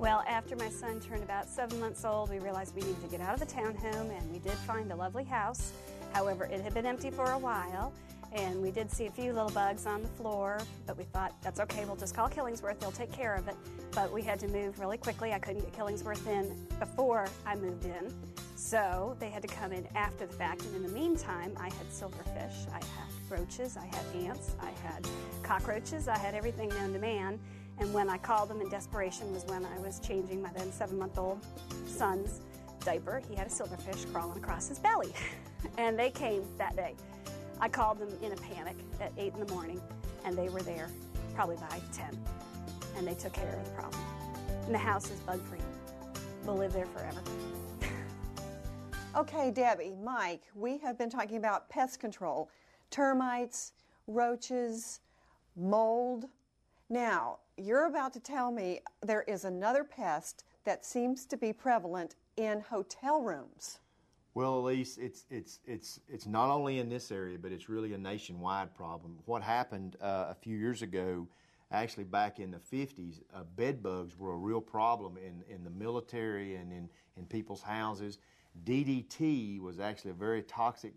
Well, after my son turned about 7 months old, we realized we needed to get out of the townhome, and we did find a lovely house. However, it had been empty for a while, and we did see a few little bugs on the floor, but we thought, that's okay, we'll just call Killingsworth, they'll take care of it. But we had to move really quickly. I couldn't get Killingsworth in before I moved in, so they had to come in after the fact. And in the meantime, I had silverfish, I had roaches, I had ants, I had cockroaches, I had everything known to man. And when I called them in desperation was when I was changing my then 7-month-old son's diaper. He had a silverfish crawling across his belly. And they came that day. I called them in a panic at 8 in the morning, and they were there probably by 10. And they took care of the problem. And the house is bug-free. We'll live there forever. Okay, Debbie, Mike, we have been talking about pest control, termites, roaches, mold. Now, you're about to tell me there is another pest that seems to be prevalent in hotel rooms. Well, Elise, it's not only in this area, but it's really a nationwide problem. What happened a few years ago, actually back in the 50s, bed bugs were a real problem in the military and in people's houses. DDT was actually a very toxic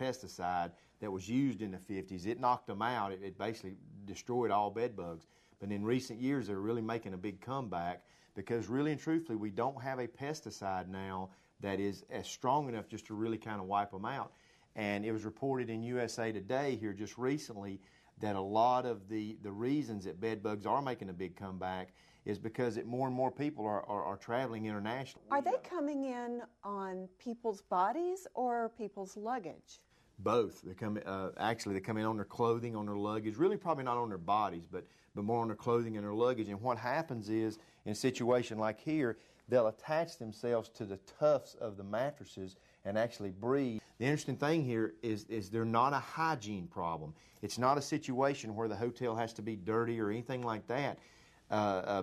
pesticide that was used in the 50s. It knocked them out. It basically destroyed all bed bugs. But in recent years, they're really making a big comeback because really and truthfully, we don't have a pesticide now that is as strong enough just to really kind of wipe them out. And it was reported in USA Today here just recently that a lot of the reasons that bed bugs are making a big comeback is because more and more people are traveling internationally. Are they coming in on people's bodies or people's luggage? Both. They come they come in on their clothing, on their luggage. Really, probably not on their bodies, but more on their clothing and their luggage. And what happens is, in a situation like here, they'll attach themselves to the tufts of the mattresses and actually breed. The interesting thing here is they're not a hygiene problem. It's not a situation where the hotel has to be dirty or anything like that.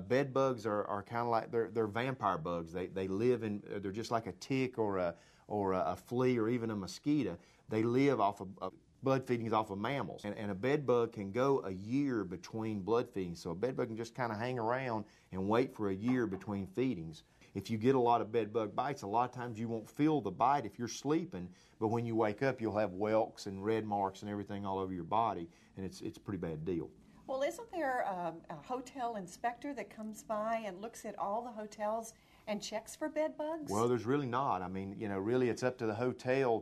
Bed bugs are kind of like they're vampire bugs. They live in. They're just like a tick or a flea or even a mosquito. They live off of blood feedings off of mammals, and a bed bug can go a year between blood feedings. So a bed bug can just kind of hang around and wait for a year between feedings. If you get a lot of bed bug bites, a lot of times you won't feel the bite if you're sleeping, but when you wake up, you'll have welts and red marks and everything all over your body, and it's a pretty bad deal. Well, isn't there a hotel inspector that comes by and looks at all the hotels and checks for bed bugs? Well, there's really not. I mean, really it's up to the hotel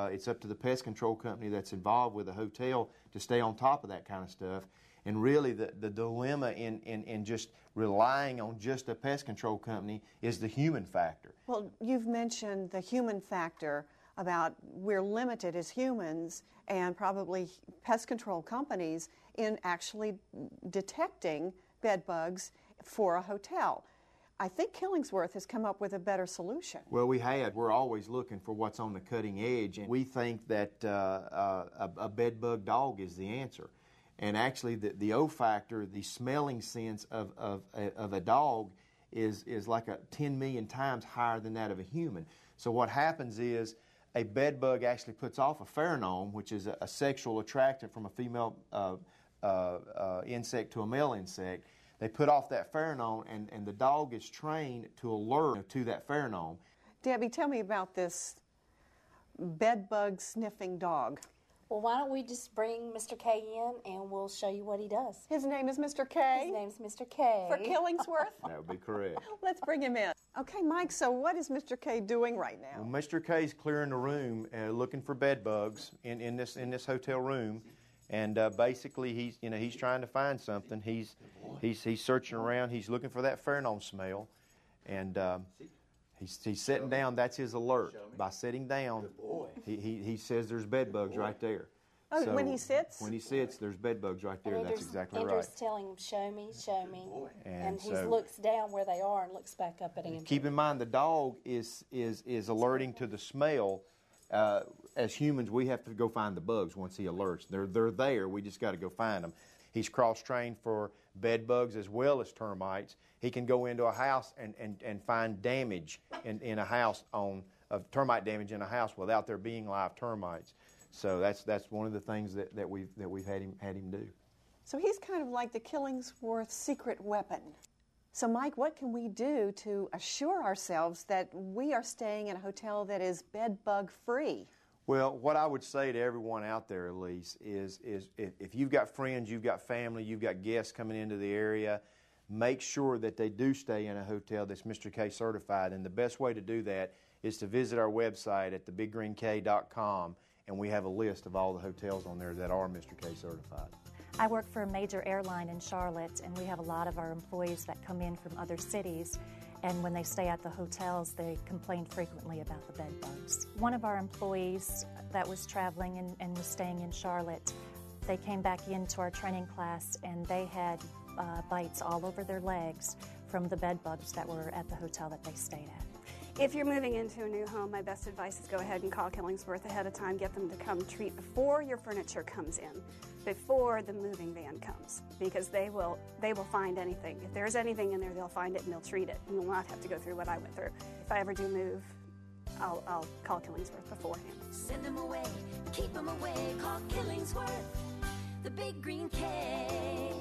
it's up to the pest control company that's involved with the hotel to stay on top of that kind of stuff. And really the dilemma in just relying on just a pest control company is the human factor. Well, you've mentioned the human factor about we're limited as humans and probably pest control companies in actually detecting bed bugs for a hotel. I think Killingsworth has come up with a better solution. Well, we have. We're always looking for what's on the cutting edge, and we think that a bed bug dog is the answer. And actually, the olfactor, the smelling sense of a dog is like 10 million times higher than that of a human. So what happens is a bed bug actually puts off a pheromone, which is a sexual attractant from a female insect to a male insect. They put off that pheromone, and the dog is trained to alert to that pheromone. Debbie, tell me about this bed bug sniffing dog. Well, why don't we just bring Mr. K in and we'll show you what he does. His name is Mr. K? His name's Mr. K. For Killingsworth? That would be correct. Let's bring him in. Okay, Mike, so what is Mr. K doing right now? Well, Mr. K is clearing the room, looking for bed bugs in this hotel room. And basically, he's trying to find something. He's searching around. He's looking for that pheromone smell, and he's sitting down. That's his alert. By sitting down, he says there's bed bugs right there. Oh, so when he sits? When he sits, there's bed bugs right there. That's exactly right. Andrew's telling him, show me, and he looks down where they are and looks back up at Andrew. Keep in mind, the dog is alerting to the smell. As humans, we have to go find the bugs once he alerts. They're there. We just got to go find them. He's cross-trained for bed bugs as well as termites. He can go into a house and find damage in a house of termite damage in a house without there being live termites. So that's one of the things that we've had him do. So he's kind of like the Killingsworth secret weapon. So, Mike, what can we do to assure ourselves that we are staying in a hotel that is bed bug free? Well, what I would say to everyone out there, Elise, is if you've got friends, you've got family, you've got guests coming into the area, make sure that they do stay in a hotel that's Mr. K certified. And the best way to do that is to visit our website at thebiggreenk.com, and we have a list of all the hotels on there that are Mr. K certified. I work for a major airline in Charlotte, and we have a lot of our employees that come in from other cities, and when they stay at the hotels, they complain frequently about the bed bugs. One of our employees that was traveling and was staying in Charlotte, they came back into our training class, and they had bites all over their legs from the bed bugs that were at the hotel that they stayed at. If you're moving into a new home, my best advice is go ahead and call Killingsworth ahead of time. Get them to come treat before your furniture comes in, before the moving van comes, because they will find anything. If there's anything in there, they'll find it and they'll treat it. You will not have to go through what I went through. If I ever do move, I'll call Killingsworth beforehand. Send them away, keep them away, call Killingsworth, the Big Green K.